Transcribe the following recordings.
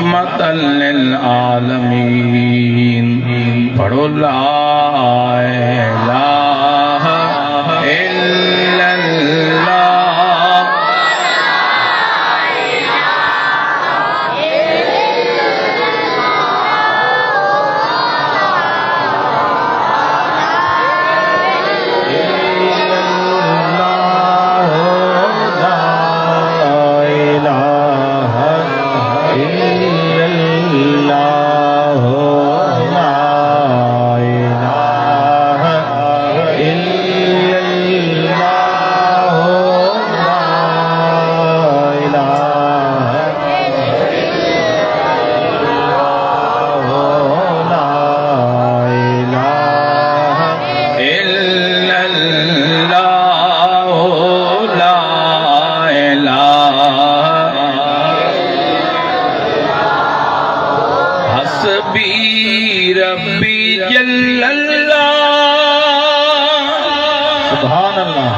रहमतल लिल आलमीन। पढ़ो ला इलाहा इल्लल्लाह। रब्बी जल्लल्लाह सुभान अल्लाह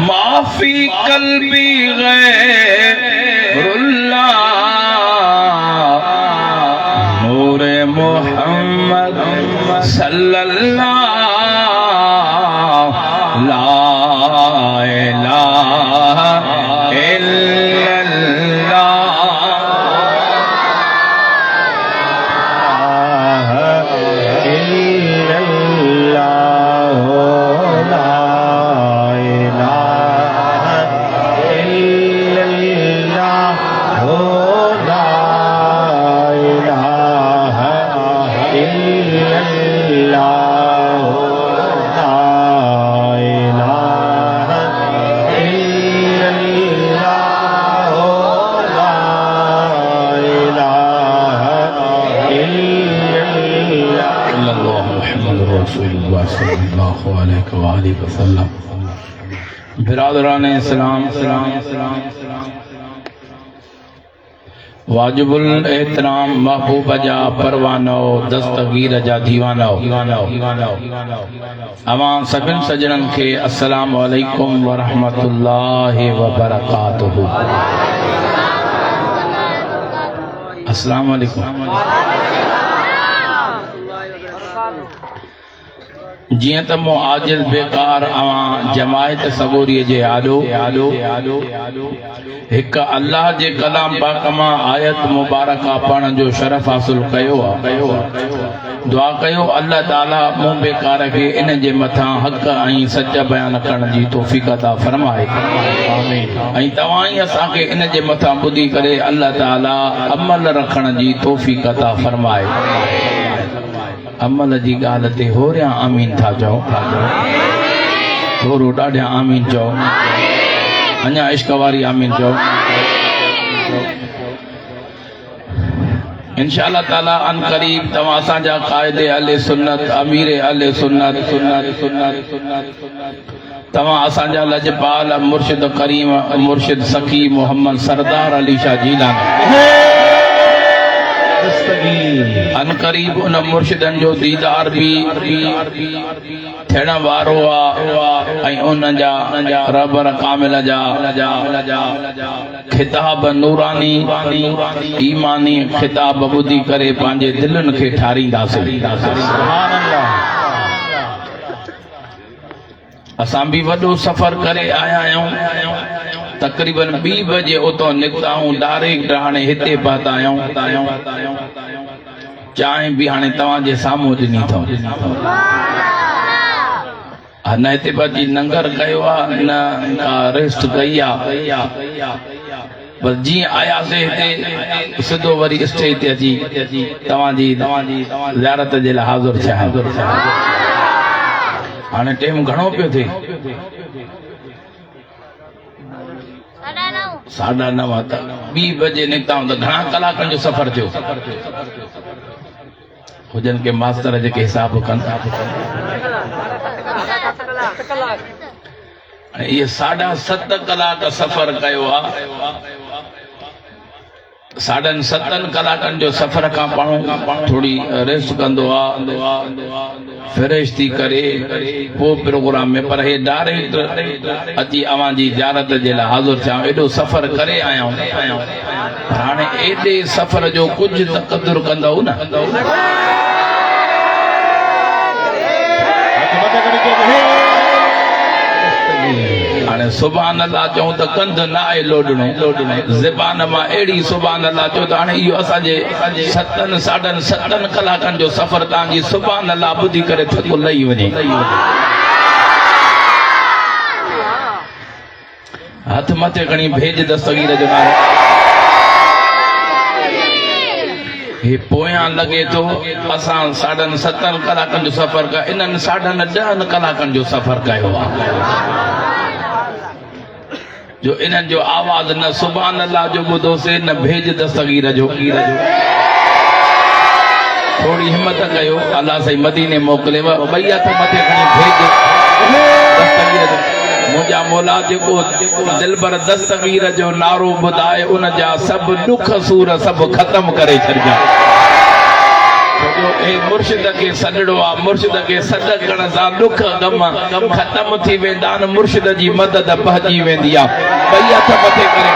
माफी कल्बी गैरुल्लाह नूरे मोहम्मद सल्लल्लाह ला इलाहा इल्लल्लाह। बिरादरान इस्लाम वाजिबुल एहतराम महबूब जा परवानो दस्तगीर जा दीवानो अवां सभिन सजणन खे अस्सलाम वालेकुम व रहमतुल्लाहि व बरकातुहू। अस्सलाम वालेकुम। जियां त मो आजिल बेकार अवां जमायत सबूरी जे आडो हिक अल्लाह जे कलाम पाक मां आयत मुबारका पढ़ण जो शरफ हासिल कयो आहे। दुआ कयो अल्लाह ताला मो बेकार खे इन जे मथां हक़ ऐं सच बयान करण जी तौफ़ीक़ अता फरमाए। ऐं तव्हां ई असांखे इन जे मथां ॿुधी करे अल्लाह ताला अमल रखण जी तौफ़ीक़ अता फरमाए। अमल जी गाल ते होरिया आमीन था चओ, थोरो ॾाढा आमीन चओ, अञा इश्क वारी आमीन चओ। इंशाअल्लाह ताला अन करीब तव्हां असांजा क़ाइदे अहले सुन्नत अमीर अहले सुन्नत तव्हां असांजा लजपाल मुर्शिद करीम मुर्शिद सखी मोहम्मद सरदार अली शाह जीलानी अन करीब उन मुर्शिदन जो दीदार भी थियण वारो आहे। उन जा रबर कामिल जा खिताब नूरानी ईमानी खिताब ॿुधी करे पंहिंजे दिलनि खे ठारींदासीं। असां भी वॾो सफ़र करे आया आहियूं। तकरीबन 2 बजे उतो निकिता हूं डायरेक्ट हाणे हिते पहुता आहियूं। चांहि भी हाणे तव्हांजे साम्हूं ॾिनी अथऊं। न हिते पहुची लंगर कयो आहे न रेस्ट कई आहे। बस जीअं आयासीं हिते सिधो वरी स्टेज ते अची तव्हांजी ज़ियारत जे लाइ हाज़िर थिया। हाणे टाइम घणो पियो थिए? 9:30 त 2 बजे निकिता हूं त घणा कलाकनि जो सफ़र थियो हुजनि के मास्टर जेके हिसाब कनि। ये 7.5 कलाक सफ़र कयो आहे। 7.5 कलाकनि जो सफ़र खां पाणो थोड़ी रेस्ट कंदो आहे, फ्रेश थी करे पोइ प्रोग्राम में। पर हे डायरेक्ट अची अवां जी ज़ियारत जे लाइ हाज़िर थिया। एॾो सफ़र करे आया आहियूं। हाणे एॾे सफ़र जो कुझु तक़दुर कंदव न हाणे सुभान अल्लाह चऊं त कंध न आहे लोॾणो ज़बान मां अहिड़ी सुभान अल्लाह चओ त हाणे इहो असांजे 7 कलाकनि जो सफ़र तव्हांजी सुभान अल्लाह ॿुधी करे थको लही वञे हथ मथे खणी भेज दस्तगीर जो नालो हे पोयां लॻे थो असां 7.5 कलाकनि जो सफ़र कयो इन्हनि 10.5 कलाकनि जो सफ़र कयो आहे जो इन्हनि जो आवाज़ न सुभान अल्लाह जो ॿुधोसीं न भेज दस्तगीर जो थोड़ी हिम्मत कयो अल्लाह सही मदीने मोकिलेव ॿई हथ मथे खणी भेज दस्तगीर जो मुंहिंजा मौला जेको दिलबर दस्तगीर जो नारो ॿुधाए उन जा सभु ॾुख सूर सभु ख़तम करे छॾिजा मुर्शिद खे सॾिणो आहे मुर्शिद खे सॾ करण सां ॾुख गम ख़तम थी वेंदा आहिनि मुर्शिद जी मदद पहुची वेंदी आहे ॿई हथ मथे करे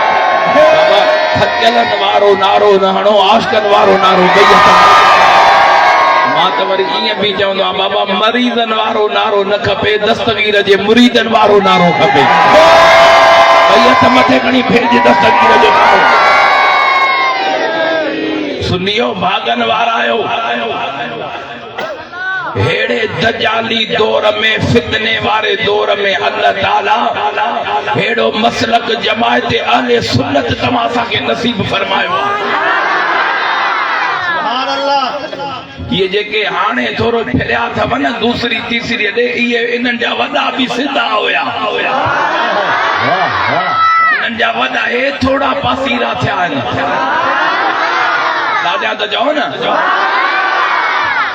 बाबा थकियलनि वारो नारो न हणो आशिक़नि वारो नारो ॿई हथ मां त वरी ईअं बि चवंदो आहियां बाबा मरीज़नि वारो नारो न खपे दस्तगीर जे मुरीदनि वारो नारो खपे ॿई हथ मथे खणी भेज दस्तगीर जो नारो सुनियो भागन वारा आयो हेड़े दजाली दौर में फितने वारे दौर में अल्लाह ताला हेड़ो मसलक जमायत अहले सुन्नत तमाशा के नसीब फरमायो सुभान अल्लाह ये जेके हाने थोरो फिरिया अथव न दूसरी तीसरी ॾे इहे इन्हनि जा वॾा बि सिधा हुया इन्हनि जा वॾा हे थोड़ा पासीरा थिया आहिनि राजा त चओ न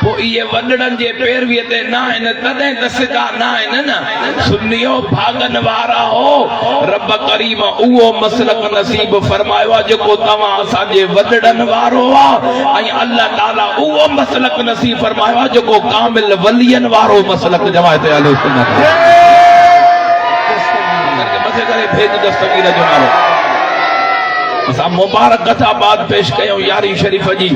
पोइ इहे वॾड़नि जे पैरवीअ ते न आहिनि तॾहिं त सिधा न आहिनि न सुनियो भागन वारा हो रब करीम उहो मसलक नसीब फरमायो आहे जेको तव्हां असांजे वॾड़नि वारो आहे ऐं अल्लाह ताला उहो मसलक नसीब फरमायो आहे जेको कामिल वलियनि वारो मसलक जमायत अहले सुन्नत मथे करे भेज दस्तगीर जो नालो असां मुबारक कथाबाद पेश कयूं यारी शरीफ जी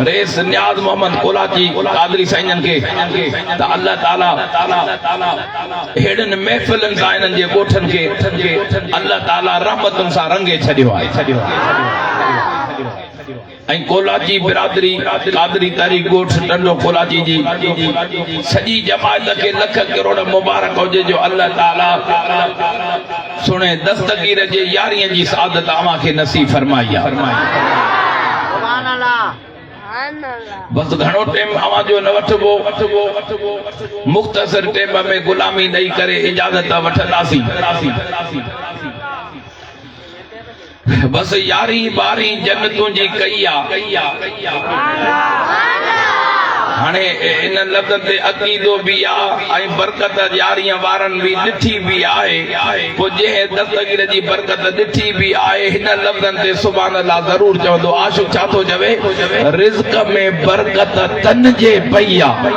रेस नियाज मोहम्मद कोलाची कादरी साईंजन के त अल्लाह ताला हेड़न महफिलन सां इन्हनि जे ॻोठनि खे अल्लाह ताला रहमतुनि सां रंगे छॾियो आहे ऐं कोलाची बिरादरी कादरी तारीख़ ॻोठ टंडो कोलाची जी सॼी जमायत खे लख करोड़ मुबारक हुजे जो अल्लाह ताला सुणे दस्तगीर जे यारीअ जी सादत अव्हां खे नसीब फरमाई आहे सुभान अल्लाह बस घणो टाइम अव्हां जो न वठबो मुख़्तसर टाइम में गुलामी ॾेई करे इजाज़त वठंदासीं बस यारी बारी जन्नतों जी कई हाने इन लफ़्ज़ ते अक़ीदो भी आ ऐं बरकत यारीअ वारनि भी ॾिठी भी आहे पोइ जंहिं दस्तगीर जी बरकत ॾिठी भी आहे हिन लफ़्ज़नि ते सुभान अल्लाह ज़रूर चवंदो आशिक़ छा थो चवे रिज़्क़ में बरकत तन जे पई आहे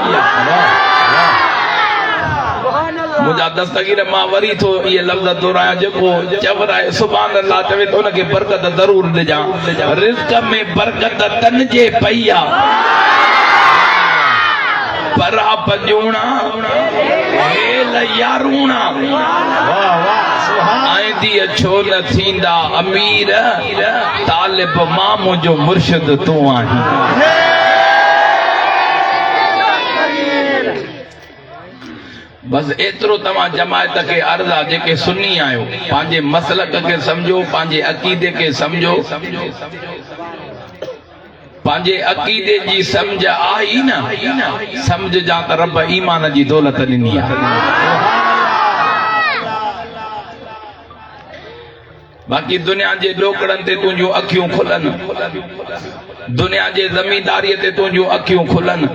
मुझा दस्तगीर मां वरी थो ये लफ्ज़ दोहराया जेको चवराए सुभान अल्लाह चवे तो उनके बरकत जरूर ॾिजां रिज़्क़ में बरकत तन जे पई आहे परा पजूणा हेल यारूणा आईंदी छो न थींदा अमीर तालिब मां मुंहिंजो मुर्शिद तूं आहीं बस एतिरो तव्हां जमायत खे अर्ज़ आहे जेके सुन्नी आहियो पंहिंजे मसलक खे सम्झो पंहिंजे अक़ीदे खे सम्झो पंहिंजे अक़ीदे जी सम्झ आई न सम्झ जा त रब ईमान जी दौलत ॾिनी आहे बाक़ी दुनिया जे ॾोकड़नि ते तुंहिंजूं अखियूं खुलनि दुनिया जे ज़मींदारीअ ते तुंहिंजूं अखियूं खुलनि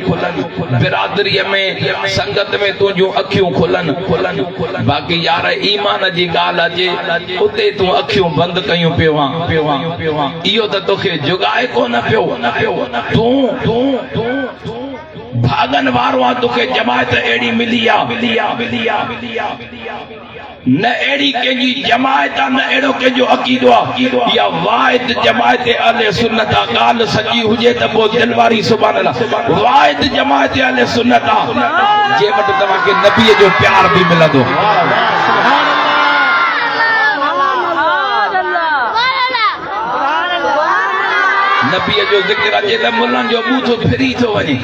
बिरादरीअ में संगत में तुंहिंजूं अखियूं खुलनि बाक़ी यार ईमान जी ॻाल्हि अचे उते तूं अखियूं बंदि कयूं पियो इहो त तोखे जुगाए कोन पियो तूं भागन वारो आहे तोखे जमायत अहिड़ी मिली आहे न एड़ी कंहिंजी जमायत न एड़ो कंहिंजो अक़ीदो आहे या वाहिद जमायत अहले सुन्नत ॻाल्हि सची हुजे त पोइ दिल वारी सुभान अल्लाह वाहिद जमायत अहले सुन्नत जे वटि तव्हांखे नबीअ जो प्यार बि मिलंदो नबीअ जो ज़िक्र अचे त मुलनि जो बूथो फिरी थो वञे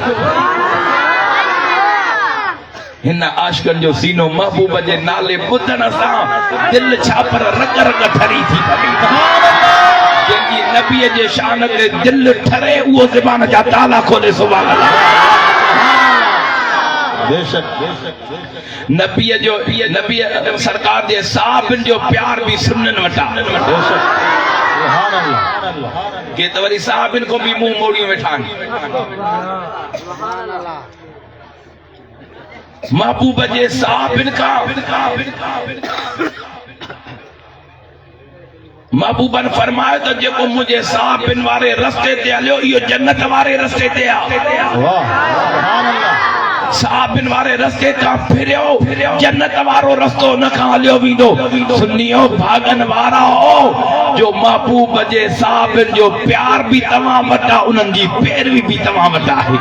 हिन आशिकनि जो सीनो महबूब जे नाले ॿुधण सां दिल छा पर रग रग ठरी थी पवे जंहिंजी नबीअ जे शान ते दिल ठरे उहो ज़बान जा ताला खोले सुभान अल्लाह बेशक नबीअ जो नबीअ सरकार जे साहबनि जो प्यार बि सुननि वटा सुभान अल्लाह के त वरी साहबनि को बि मुंहुं मोड़ियूं वेठा आहिनि महबूब जे साहबनि खां महबूबन फरमायो त जेको मुंहिंजे साहबनि वारे रस्ते ते हलियो इहो जन्नत वारे रस्ते ते आहे साहबनि वारे रस्ते खां फिरियो जन्नत वारो रस्तो न खां हलियो वेंदो सुन्नियो भागन वारा हो जो महबूब जे साहबनि जो प्यार बि तव्हां वटि आहे उन्हनि जी पैरवी बि तव्हां वटि आहे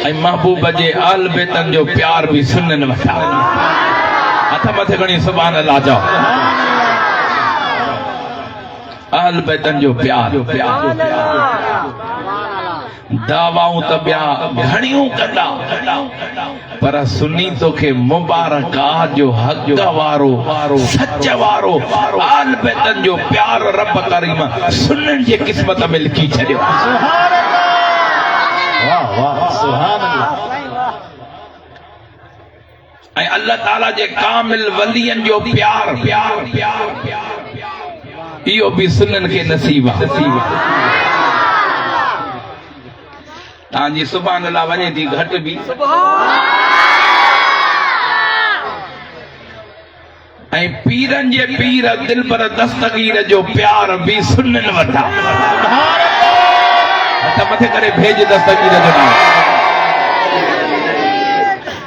ऐं महबूब जे आल बेतन जो प्यार बि सुननि वटा हथ मथे खणी सुभान अल्लाह चओ आल बेतन जो प्यार दावाऊं त ॿिया घणियूं कंदा पर सुन्नी तोखे मुबारकात जो हक़ वारो सच वारो आल बेतन जो प्यार रब करीम सुन्ननि जे क़िस्मत में लिखी छॾियो ऐं अल्लाह ताला जे कामिल वलियन जो प्यार इहो बि सुननि खे नसीब आहे तव्हांजी सुभान अल्लाह वञे थी घटि बि ऐं पीरनि जे पीर दिल पर दस्तगीर जो प्यार बि सुननि वटा हथ मथे करे भेज दस्तगीर जो नाम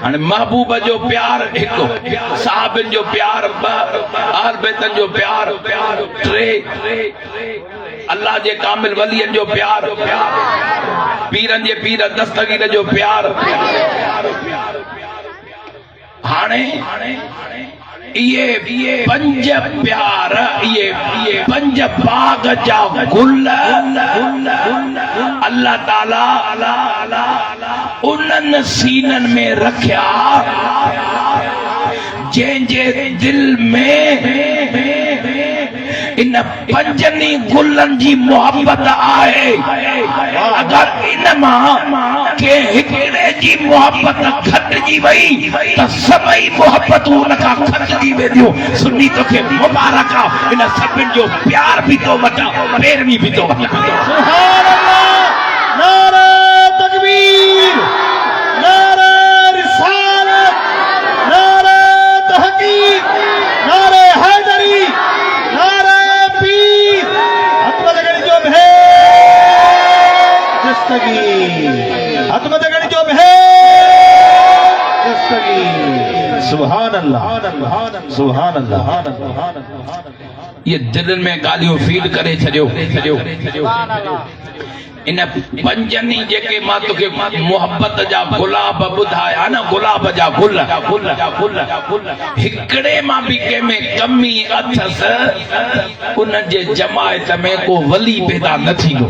हाणे महबूब जो प्यार हिकु साहबनि जो प्यार आल बेतन जो प्यार टे अल्लाह जे कामिल वलियन जो प्यार पीरनि जे पीर दस्तगीर जो प्यार हाणे ये पंज प्यार ये पंज बाग जा गुल अल्लाह ताला उन्हनि सीननि में रखिया जंहिंजे दिल में इन पंजनी गुलनि जी मोहब्बत आहे अगर इन मां के हिकिड़े जी मोहब्बत खटिजी वई त सभई मोहब्बतूं उन खां खटिजी वेंदियूं सुन्नी तोखे मुबारक आहे इन सभिनि जो प्यार बि तो वठा पैरवी बि तो वठा सुभान अल्लाह नारा तकबीर नारा रिसालत नारा तहकीक नारा हैदरी नारा पीर हतमत गणी जो है हतमत गणी जो है सुभान अल्लाह सुभान अल्लाह ये दिलनि में ॻाल्हियूं फीड करे छॾियो इन पंजनी जेके मां तोखे मोहब्बत जा गुलाब ॿुधाया न गुलाब जा गुल हिकिड़े मां बि कंहिंमें कमी अथसि उन जे जमायत में को वली पैदा न थींदो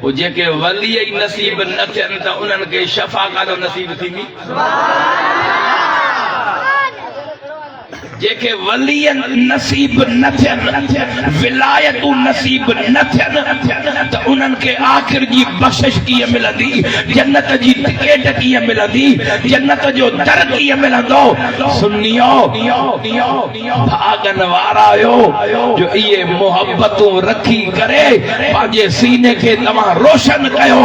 वो जेके वली ई नसीब न थियनि त उन्हनि खे शफ़ा कान नसीब थींदी जेके वलियन नसीब न थियनि विलायतूं नसीब न थियनि त उन्हनि खे आख़िर जी बख़्शिश कीअं मिलंदी जन्नत जी टिकट कीअं मिलंदी जन्नत जो दर कीअं मिलंदो सुन्नियो भागन वारा आहियो जो इहे मोहब्बतूं रखी करे पंहिंजे सीने खे तव्हां रोशन कयो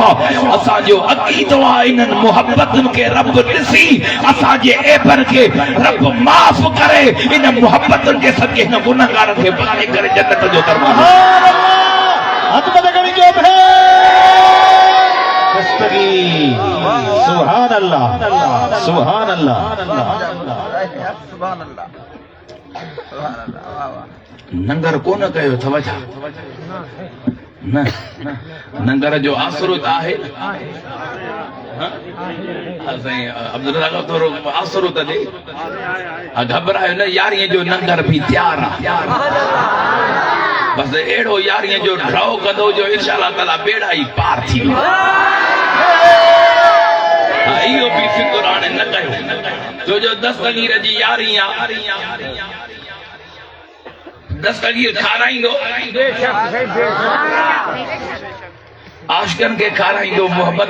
असांजो अक़ीदो आहे इन्हनि मोहब्बतुनि खे रब ॾिसी असांजे ऐबनि खे रब माफ़ करे इन मोहब्बतुनि जे सदके हिन गुनहगार खे बचाए करे जन्नत जो दरवाज़ो सुभान अल्लाह हथ मथे खणी जो है दस्तगीर। सुभान अल्लाह, सुभान अल्लाह। नंगर कोन कयो अथव छा? न नंगर जो आसरो आहे अब्दुल रज़ाक थोरो आसरो त ॾे। घबरायो न, यारीअ जो नंगर बि तयार आहे। बस अहिड़ो यारीअ जो ड्रॉ कंदो जो इंशाअल्लाह ताला बेड़ा ई पार थी वेंदा। इहो बि फिक्र हाणे न कयो, छो जो दस्तगीर जी यारी आहे। दस्तगीर खाराईंदो, आशिकनि खे खाराईंदो, मोहब्बत